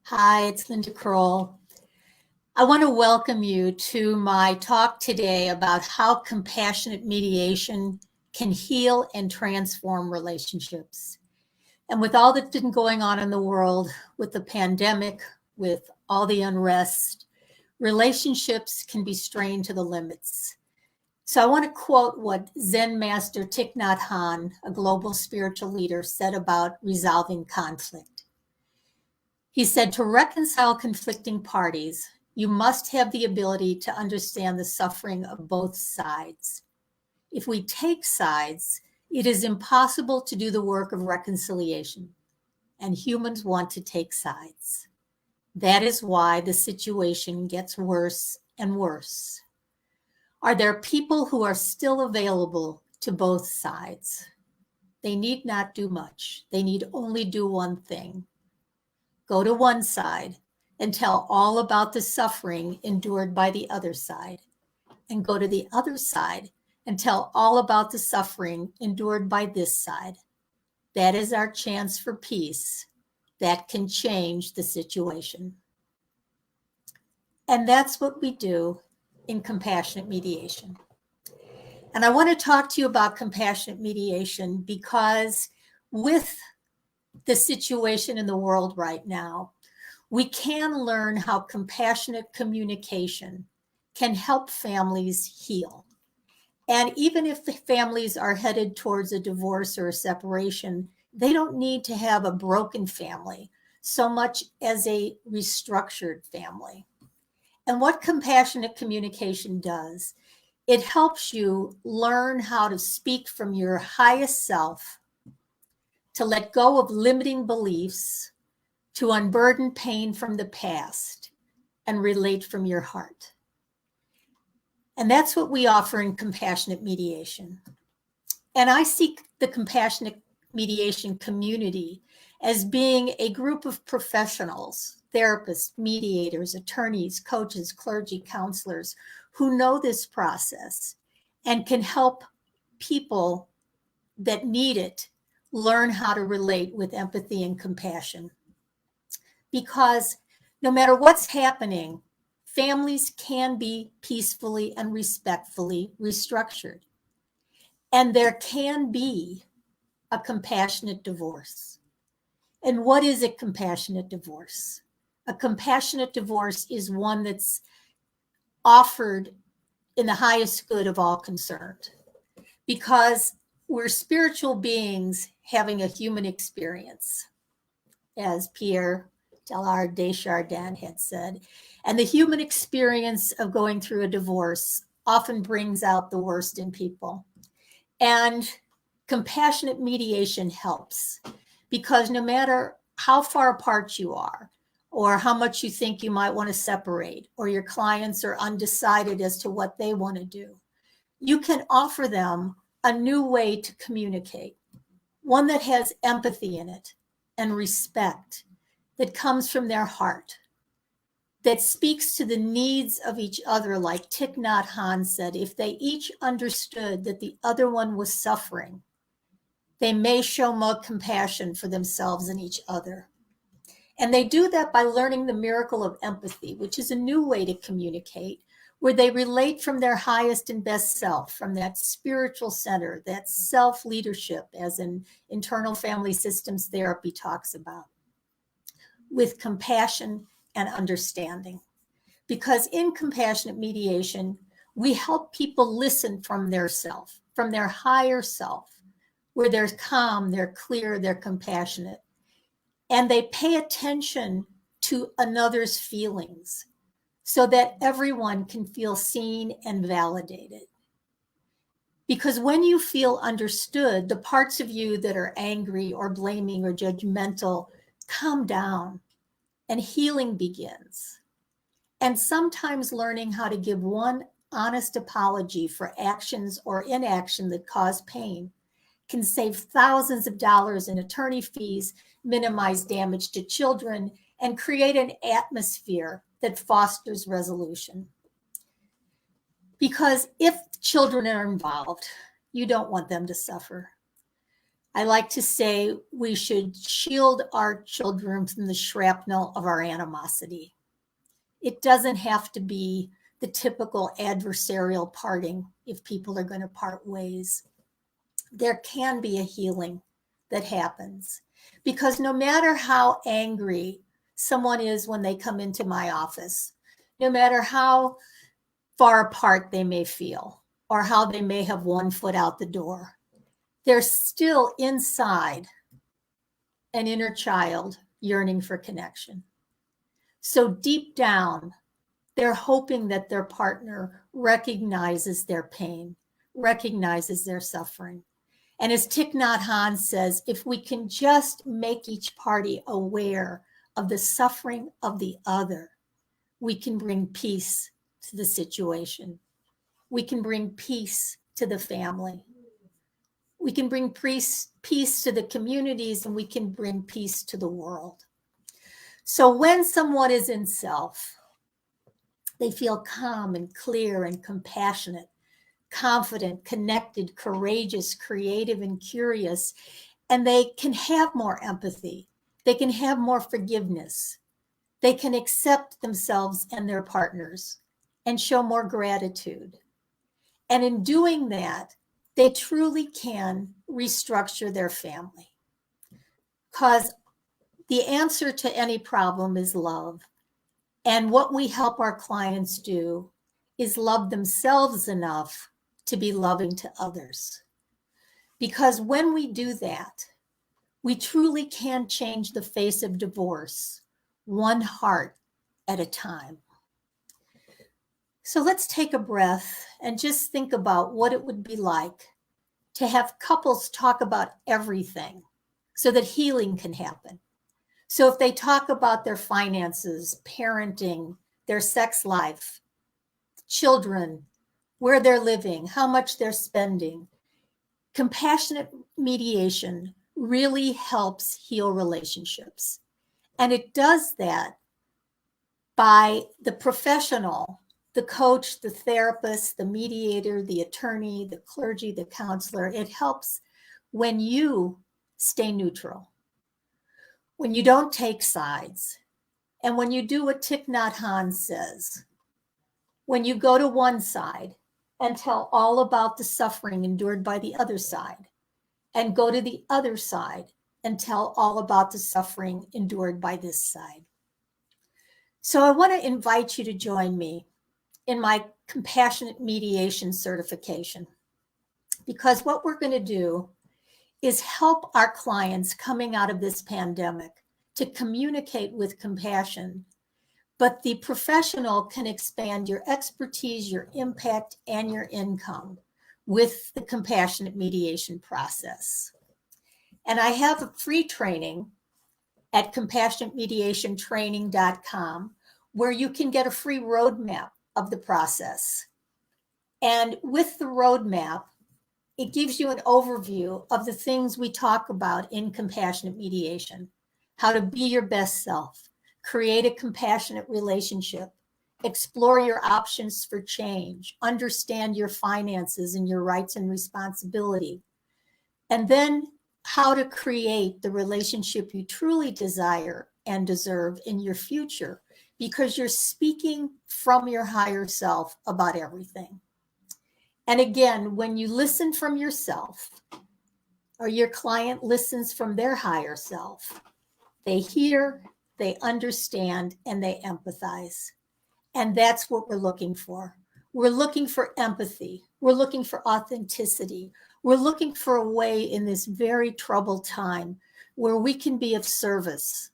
Hi, it's Linda Kroll. I want to welcome you to my talk today about how compassionate mediation can heal and transform relationships. And with all that's been going on in the world, with the pandemic, with all the unrest, relationships can be strained to the limits. So I want to quote what Zen master Thich Nhat Hanh, a global spiritual leader, said about resolving conflict. He said, to reconcile conflicting parties, you must have the ability to understand the suffering of both sides. If we take sides, it is impossible to do the work of reconciliation, and humans want to take sides. That is why the situation gets worse and worse. Are there people who are still available to both sides? They need not do much. They need only do one thing. Go to one side and tell all about the suffering endured by the other side, and go to the other side and tell all about the suffering endured by this side. That is our chance for peace. That can change the situation. And that's what we do in compassionate mediation. And I want to talk to you about compassionate mediation because with the situation in the world right now, we can learn how compassionate communication can help families heal. And even if the families are headed towards a divorce or a separation, they don't need to have a broken family so much as a restructured family. And what compassionate communication does, it helps you learn how to speak from your highest self, to let go of limiting beliefs, to unburden pain from the past and relate from your heart. And that's what we offer in compassionate mediation. And I see the compassionate mediation community as being a group of professionals, therapists, mediators, attorneys, coaches, clergy, counselors who know this process and can help people that need it learn how to relate with empathy and compassion. Because no matter what's happening, families can be peacefully and respectfully restructured. And there can be a compassionate divorce. And what is a compassionate divorce? A compassionate divorce is one that's offered in the highest good of all concerned, because we're spiritual beings having a human experience, as Pierre Teilhard de Chardin had said. And the human experience of going through a divorce often brings out the worst in people. And compassionate mediation helps, because no matter how far apart you are, or how much you think you might want to separate, or your clients are undecided as to what they want to do, you can offer them a new way to communicate, one that has empathy in it and respect, that comes from their heart, that speaks to the needs of each other. Like Thich Nhat Hanh said, if they each understood that the other one was suffering, they may show more compassion for themselves and each other. And they do that by learning the miracle of empathy, which is a new way to communicate, where they relate from their highest and best self, from that spiritual center, that self-leadership, as in internal family systems therapy talks about, with compassion and understanding. Because in compassionate mediation, we help people listen from their self, from their higher self, where they're calm, they're clear, they're compassionate. And they pay attention to another's feelings so that everyone can feel seen and validated. Because when you feel understood, the parts of you that are angry or blaming or judgmental calm down, and healing begins. And sometimes learning how to give one honest apology for actions or inaction that cause pain can save thousands of dollars in attorney fees, minimize damage to children, and create an atmosphere that fosters resolution. Because if children are involved, you don't want them to suffer. I like to say we should shield our children from the shrapnel of our animosity. It doesn't have to be the typical adversarial parting if people are going to part ways. There can be a healing that happens, because no matter how angry someone is when they come into my office, no matter how far apart they may feel or how they may have one foot out the door, they're still inside an inner child yearning for connection. So deep down, they're hoping that their partner recognizes their pain, recognizes their suffering. And as Thich Nhat Hanh says, if we can just make each party aware of the suffering of the other, we can bring peace to the situation. We can bring peace to the family. We can bring peace to the communities, and we can bring peace to the world. So when someone is in self, they feel calm and clear and compassionate, confident, connected, courageous, creative, and curious, and they can have more empathy. They can have more forgiveness. They can accept themselves and their partners and show more gratitude. And in doing that, they truly can restructure their family. Because the answer to any problem is love. And what we help our clients do is love themselves enough to be loving to others. Because when we do that, we truly can change the face of divorce, one heart at a time. So let's take a breath and just think about what it would be like to have couples talk about everything so that healing can happen. So if they talk about their finances, parenting, their sex life, children, where they're living, how much they're spending, compassionate mediation really helps heal relationships. And it does that by the professional, the coach, the therapist, the mediator, the attorney, the clergy, the counselor. It helps when you stay neutral, when you don't take sides, and when you do what Thich Nhat Hanh says, when you go to one side and tell all about the suffering endured by the other side, and go to the other side and tell all about the suffering endured by this side. So I want to invite you to join me in my Compassionate Mediation certification, because what we're going to do is help our clients coming out of this pandemic to communicate with compassion. But the professional can expand your expertise, your impact, and your income with the compassionate mediation process. And I have a free training at compassionatemediationtraining.com where you can get a free roadmap of the process. And with the roadmap, it gives you an overview of the things we talk about in compassionate mediation: how to be your best self, create a compassionate relationship, explore your options for change, understand your finances and your rights and responsibility, and then how to create the relationship you truly desire and deserve in your future, because you're speaking from your higher self about everything. And again, when you listen from yourself, or your client listens from their higher self, they hear, they understand, and they empathize. And that's what we're looking for. We're looking for empathy. We're looking for authenticity. We're looking for a way in this very troubled time where we can be of service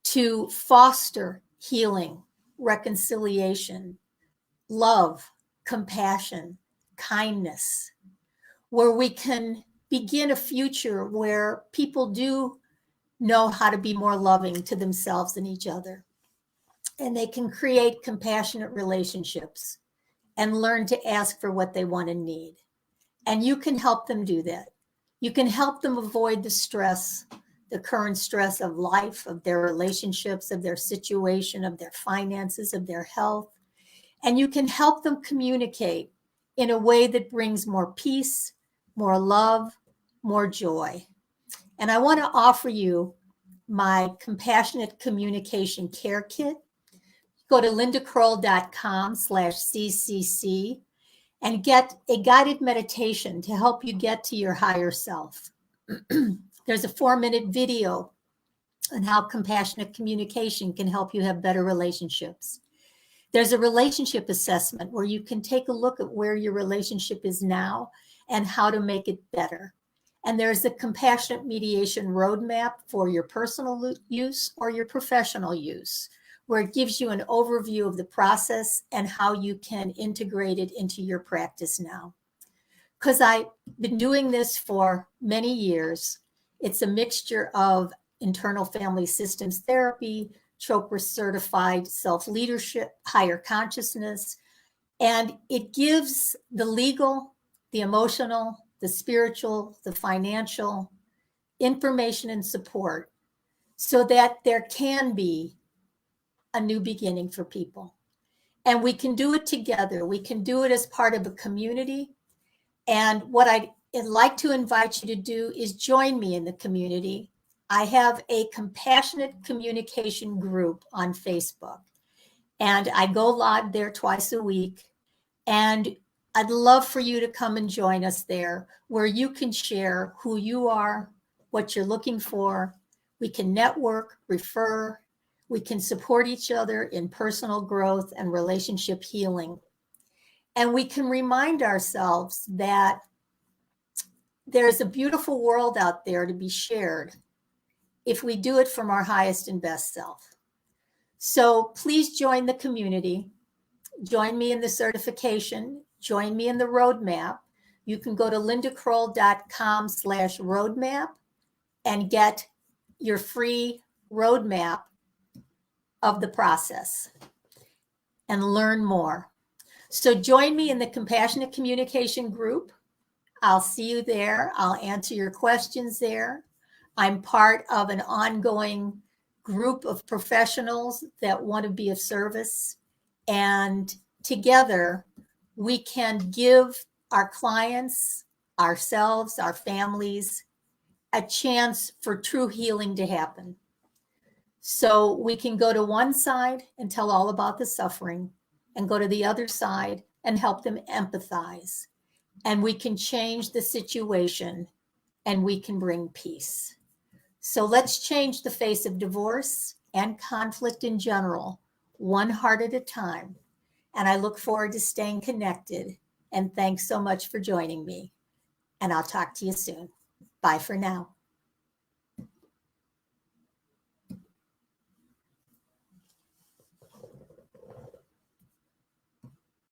to foster healing, reconciliation, love, compassion, kindness, where we can begin a future where people do know how to be more loving to themselves and each other. And they can create compassionate relationships and learn to ask for what they want and need. And you can help them do that. You can help them avoid the stress, the current stress of life, of their relationships, of their situation, of their finances, of their health. And you can help them communicate in a way that brings more peace, more love, more joy. And I want to offer you my Compassionate Communication Care Kit. Go to lindakroll.com/CCC and get a guided meditation to help you get to your higher self. There's a 4-minute video on how compassionate communication can help you have better relationships. There's a relationship assessment where you can take a look at where your relationship is now and how to make it better. And there's a compassionate mediation roadmap for your personal use or your professional use, where it gives you an overview of the process and how you can integrate it into your practice now. Because I've been doing this for many years. It's a mixture of internal family systems therapy, Chopra certified self-leadership, higher consciousness, and it gives the legal, the emotional, the spiritual, the financial information and support so that there can be a new beginning for people. And we can do it together. We can do it as part of a community. And what I'd like to invite you to do is join me in the community. I have a compassionate communication group on Facebook, and I go live there twice a week. And I'd love for you to come and join us there, where you can share who you are, what you're looking for. We can network, refer, we can support each other in personal growth and relationship healing. And we can remind ourselves that there's a beautiful world out there to be shared if we do it from our highest and best self. So please join the community. Join me in the certification. Join me in the roadmap. You can go to lindakroll.com/roadmap and get your free roadmap of the process and learn more. So join me in the Compassionate Communication group. I'll see you there. I'll answer your questions there. I'm part of an ongoing group of professionals that want to be of service. And together, we can give our clients, ourselves, our families, a chance for true healing to happen. So we can go to one side and tell all about the suffering and go to the other side and help them empathize. And we can change the situation and we can bring peace. So let's change the face of divorce and conflict in general, one heart at a time. And I look forward to staying connected. And thanks so much for joining me. And I'll talk to you soon. Bye for now.